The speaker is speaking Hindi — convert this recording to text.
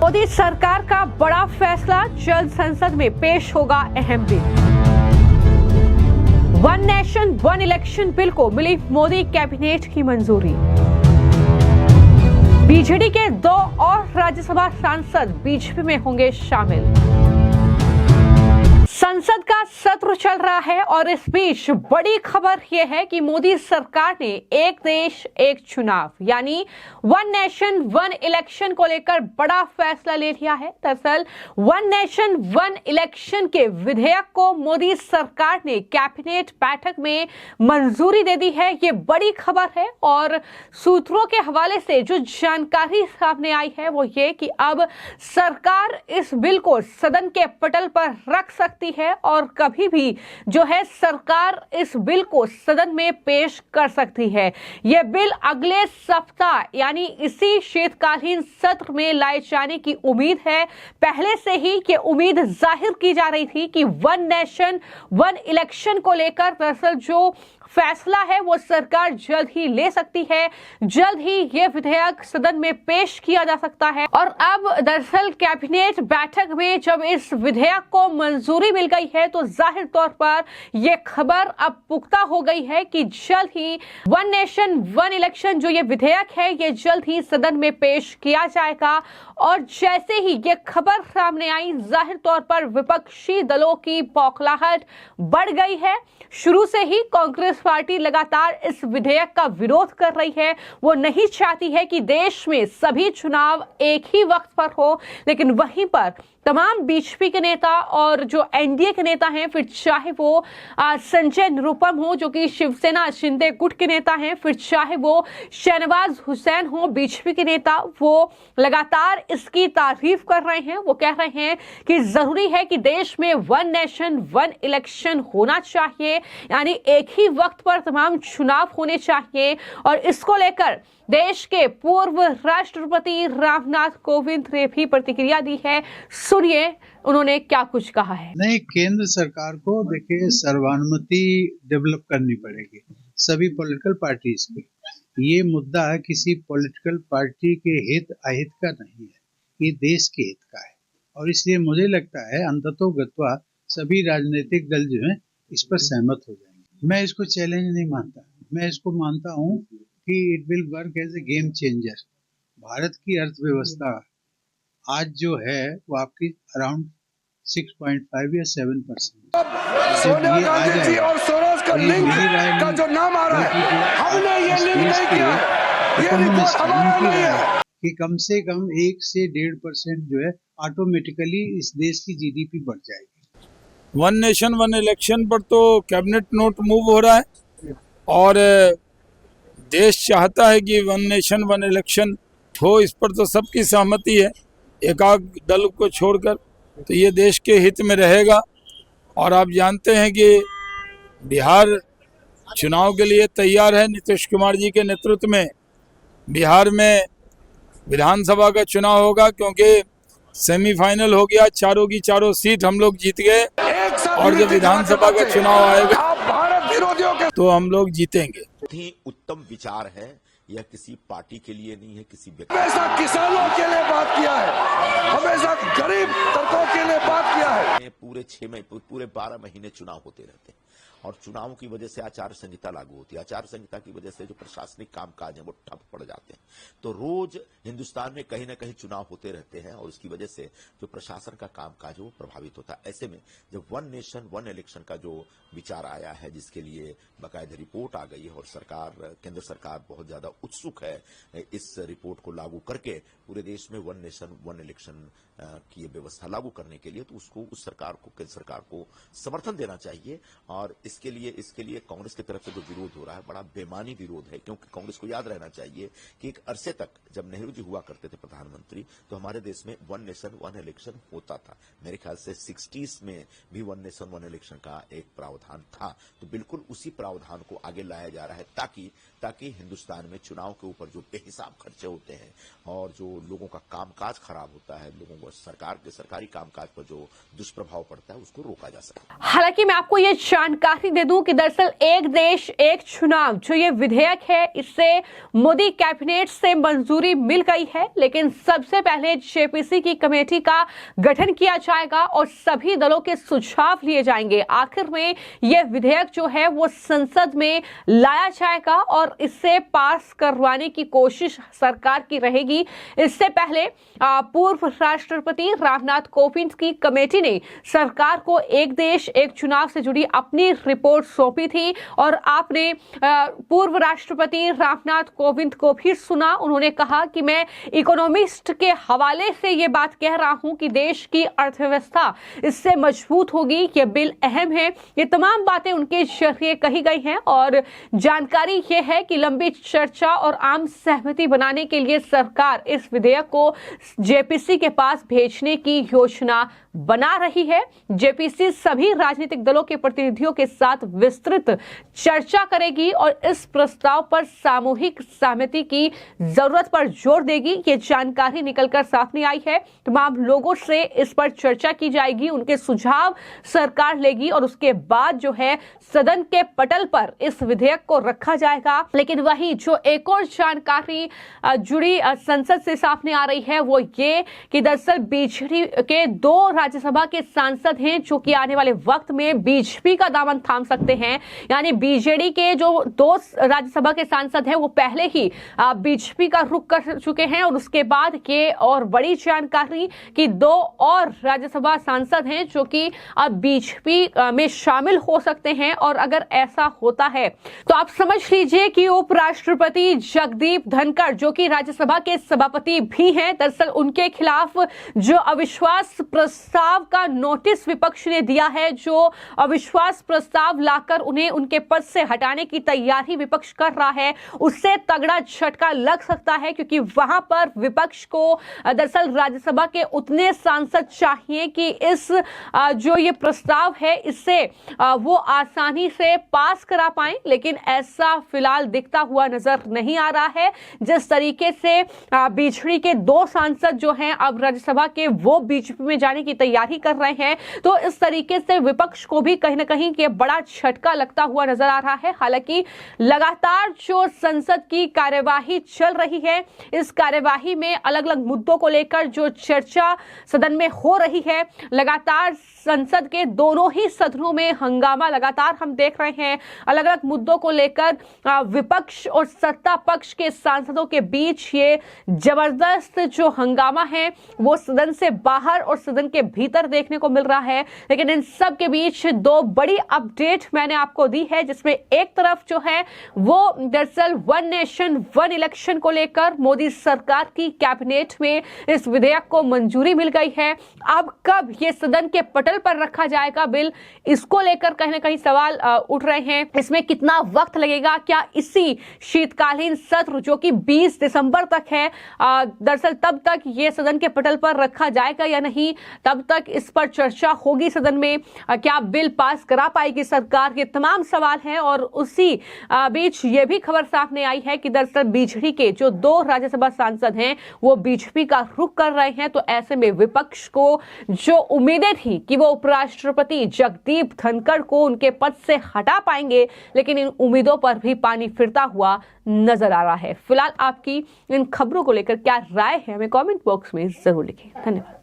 मोदी सरकार का बड़ा फैसला, जल्द संसद में पेश होगा अहम bill. One nation one election bill को मिली मोदी कैबिनेट की मंजूरी। बीजेडी के 2 और राज्यसभा सांसद बीजेपी में होंगे शामिल। संसद का सत्र चल रहा है और इस बीच बड़ी खबर यह है कि मोदी सरकार ने एक देश एक चुनाव यानी वन नेशन वन इलेक्शन को लेकर बड़ा फैसला ले लिया है। दरअसल वन नेशन वन इलेक्शन के विधेयक को मोदी सरकार ने कैबिनेट बैठक में मंजूरी दे दी है। ये बड़ी खबर है और सूत्रों के हवाले से जो जानकारी सामने आई है वो ये कि अब सरकार इस बिल को सदन के पटल पर रख सकती है और कभी भी जो है सरकार इस बिल को सदन में पेश कर सकती है। यह बिल अगले सप्ताह यानी इसी शीतकालीन सत्र में लाए जाने की उम्मीद है। पहले से ही ये उम्मीद जाहिर की जा रही थी कि वन नेशन वन इलेक्शन को लेकर दरअसल जो फैसला है वो सरकार जल्द ही ले सकती है। जल्द ही ये विधेयक सदन में पेश किया जा सकता है और अब दरअसल कैबिनेट बैठक में जब इस विधेयक को मंजूरी मिल गई है तो जाहिर तौर पर ये खबर अब पुख्ता हो गई है कि जल्द ही वन नेशन वन इलेक्शन जो ये विधेयक है ये जल्द ही सदन में पेश किया जाएगा। और जैसे ही ये खबर सामने आई जाहिर तौर पर विपक्षी दलों की बौखलाहट बढ़ गई है। शुरू से ही कांग्रेस पार्टी लगातार इस विधेयक का विरोध कर रही है। वो नहीं चाहती है कि देश में सभी चुनाव एक ही वक्त पर हो, लेकिन वहीं पर तमाम बीजेपी के नेता और जो एनडीए के नेता हैं, फिर चाहे वो संजय निरुपम हो जो कि शिवसेना शिंदे गुट के नेता हैं, फिर चाहे वो शहनवाज हुसैन हो बीजेपी के नेता, वो लगातार इसकी तारीफ कर रहे हैं। वो कह रहे हैं कि जरूरी है कि देश में वन नेशन वन इलेक्शन होना चाहिए, यानी एक ही वक्त पर तमाम चुनाव होने चाहिए। और इसको लेकर देश के पूर्व राष्ट्रपति रामनाथ कोविंद ने भी प्रतिक्रिया दी है। सुनिए उन्होंने क्या कुछ कहा है। नहीं, केंद्र सरकार को देखिए सर्वानुमति डेवलप करनी पड़ेगी सभी पॉलिटिकल पार्टीज की। ये मुद्दा किसी पॉलिटिकल पार्टी के हित अहित का नहीं है, ये देश के हित का है। और इसलिए मुझे लगता है अंततोगत्वा सभी राजनीतिक दल जो है इस पर सहमत हो जाएंगे। मैं इसको चैलेंज नहीं मानता, मैं इसको मानता हूँ कि it will work as a game changer. Bharat की अर्थव्यवस्था आज जो है वो आपकी अराउंड 6.5 या 7%। सोनिया गांधी जी और सोरोस का लिंक का जो नाम आ रहा है, हमने ये लिंक नहीं किया है, ये रिपोर्ट हमारा नहीं है कि कम से कम 1 से 1.5% जो है ऑटोमेटिकली इस देश की जीडीपी बढ़ जाएगी। वन नेशन वन इलेक्शन पर तो कैबिनेट नोट मूव हो रहा है और देश चाहता है कि वन नेशन वन इलेक्शन हो, इस पर तो सबकी सहमति है एकाध दल को छोड़कर, तो ये देश के हित में रहेगा। और आप जानते हैं कि बिहार चुनाव के लिए तैयार है। नीतीश कुमार जी के नेतृत्व में बिहार में विधानसभा का चुनाव होगा क्योंकि सेमीफाइनल हो गया, चारों की चारों सीट हम लोग जीत गए और जब विधानसभा का चुनाव आएगा भारत विरोधियों के तो हम लोग जीतेंगे। ही उत्तम विचार है, यह किसी पार्टी के लिए नहीं है, किसी हमेशा किसानों के लिए बात किया है, हमेशा गरीब तबकों के लिए बात किया है। पूरे 6 महीने पूरे 12 महीने चुनाव होते रहते हैं और चुनावों की वजह से आचार संहिता लागू होती है। आचार संहिता की वजह से जो प्रशासनिक कामकाज है वो ठप पड़ जाते हैं। तो रोज हिंदुस्तान में कहीं ना कहीं चुनाव होते रहते हैं और उसकी वजह से जो प्रशासन का कामकाज है वो प्रभावित होता है। ऐसे में जब वन नेशन वन इलेक्शन का जो विचार आया है, जिसके लिए बाकायदा रिपोर्ट आ गई है और केंद्र सरकार बहुत ज्यादा उत्सुक है इस रिपोर्ट को लागू करके पूरे देश में वन नेशन वन इलेक्शन की व्यवस्था लागू करने के लिए, तो उसको उस सरकार को केंद्र सरकार को समर्थन देना चाहिए। और इसके लिए कांग्रेस की तरफ से जो विरोध हो रहा है बड़ा बेमानी विरोध है, क्योंकि कांग्रेस को याद रहना चाहिए कि एक अरसे तक जब नेहरू जी हुआ करते थे प्रधानमंत्री, तो हमारे देश में वन नेशन वन इलेक्शन होता था। मेरे ख्याल से 60s में भी वन नेशन वन इलेक्शन का एक प्रावधान था। तो बिल्कुल उसी प्रावधान को आगे लाया जा रहा है ताकि हिंदुस्तान में चुनाव के ऊपर जो बेहिसाब खर्चे होते हैं और जो लोगों का कामकाज खराब होता है, लोगों को सरकार के सरकारी कामकाज पर जो दुष्प्रभाव पड़ता है, उसको रोका जा सके। हालांकि मैं आपको ये जानकारी जानकारी दे दूं कि दरअसल एक देश एक चुनाव जो ये विधेयक है इससे मोदी कैबिनेट से मंजूरी मिल गई है, लेकिन सबसे पहले जेपीसी की कमेटी का गठन किया जाएगा और सभी दलों के सुझाव लिए जाएंगे। आखिर में यह विधेयक जो है वो संसद में लाया जाएगा और इससे पास करवाने की कोशिश सरकार की रहेगी। इससे पहले पूर्व राष्ट्रपति रामनाथ कोविंद की कमेटी ने सरकार को एक देश एक चुनाव से जुड़ी अपनी रिपोर्ट सौंपी थी और आपने पूर्व राष्ट्रपति रामनाथ कोविंद को भी सुना। उन्होंने कहा कि मैं इकोनॉमिस्ट के हवाले से ये बात कह रहा हूं कि देश की अर्थव्यवस्था इससे मजबूत होगी। ये बिल अहम है। ये तमाम बातें उनके जरिए कही गई हैं और जानकारी ये है कि लंबी चर्चा और आम सहमति बनाने के लिए सरकार इस विधेयक को जेपीसी के पास भेजने की योजना बना रही है। जेपीसी सभी राजनीतिक दलों के प्रतिनिधियों के साथ विस्तृत चर्चा करेगी और इस प्रस्ताव पर सामूहिक सहमति की जरूरत पर जोर देगी। ये जानकारी निकलकर सामने आई है। तमाम लोगों से इस पर चर्चा की जाएगी, उनके सुझाव सरकार लेगी और उसके बाद जो है सदन के पटल पर इस विधेयक को रखा जाएगा। लेकिन वही जो एक और जानकारी जुड़ी संसद से सामने आ रही है वो ये कि दरअसल बीजेडी के 2 राज्यसभा के सांसद हैं जो कि आने वाले वक्त में बीजेपी का दामन थाम सकते हैं। यानी बीजेडी के जो 2 राज्यसभा के सांसद हैं वो पहले ही बीजेपी का रुख कर चुके हैं और उसके बाद ये और बड़ी जानकारी कि 2 और राज्यसभा सांसद हैं जो कि अब बीजेपी में शामिल हो सकते हैं। और अगर ऐसा होता है तो आप समझ लीजिए कि उपराष्ट्रपति जगदीप धनखड़ जो कि राज्यसभा के सभापति भी हैं, दरअसल उनके खिलाफ जो अविश्वास प्रस्ताव का नोटिस विपक्ष ने दिया है, जो अविश्वास प्रस्ताव लाकर उन्हें उनके पद से हटाने की तैयारी विपक्ष कर रहा है, उससे तगड़ा झटका लग सकता है क्योंकि वहां पर विपक्ष को दरअसल राज्यसभा के उतने सांसद चाहिए कि इस जो ये प्रस्ताव है इससे वो आसानी से पास करा पाए। लेकिन ऐसा फिलहाल दिखता हुआ नजर नहीं आ रहा है। जिस तरीके से बीजेडी के 2 सांसद जो हैं अब राज्यसभा के वो बीजेपी में जाने की तैयारी कर रहे हैं, तो इस तरीके से विपक्ष को भी कहीं ना कहीं ये बड़ा झटका लगता हुआ नजर आ रहा है। हालांकि लगातार जो संसद की कार्यवाही चल रही है, इस कार्यवाही में अलग अलग मुद्दों को लेकर जो चर्चा सदन में हो रही है, लगातार संसद के दोनों ही सदनों में हंगामा लगातार हम देख रहे हैं। अलग अलग मुद्दों को लेकर विपक्ष और सत्ता पक्ष के सांसदों के बीच ये जबरदस्त जो हंगामा है वो सदन से बाहर और सदन के भीतर देखने को मिल रहा है। लेकिन इन सब के बीच 2 बड़ी अपडेट मैंने आपको दी है, जिसमें एक तरफ जो है वो दरअसल 1 नेशन 1 इलेक्शन को लेकर मोदी सरकार की कैबिनेट में इस विधेयक को मंजूरी मिल गई है। अब कब ये सदन के पटल पर रखा जाएगा बिल, इसको लेकर कहीं ना कहीं सवाल उठ रहे हैं। इसमें कितना वक्त लगेगा, क्या इसी शीतकालीन सत्र जो कि 20 दिसंबर तक है, दरअसल तब तक ये सदन के पटल पर रखा जाएगा या नहीं, तब तक इस पर चर्चा होगी सदन में, क्या बिल पास करा पाएगी सरकार, ये तमाम सवाल हैं। और उसी बीच ये भी खबर सामने आई है कि दरअसल बीजेडी के जो 2 राज्यसभा सांसद हैं वो बीजेपी का रुख कर रहे हैं। तो ऐसे में विपक्ष को जो उम्मीदें थी कि वो उपराष्ट्रपति जगदीप धनखड़ को उनके पद से हटा पाएंगे, लेकिन इन उम्मीदों पर भी पानी फिरता हुआ नजर आ रहा है। फिलहाल आपकी इन खबरों को लेकर क्या राय है हमें कमेंट बॉक्स में जरूर लिखें। धन्यवाद।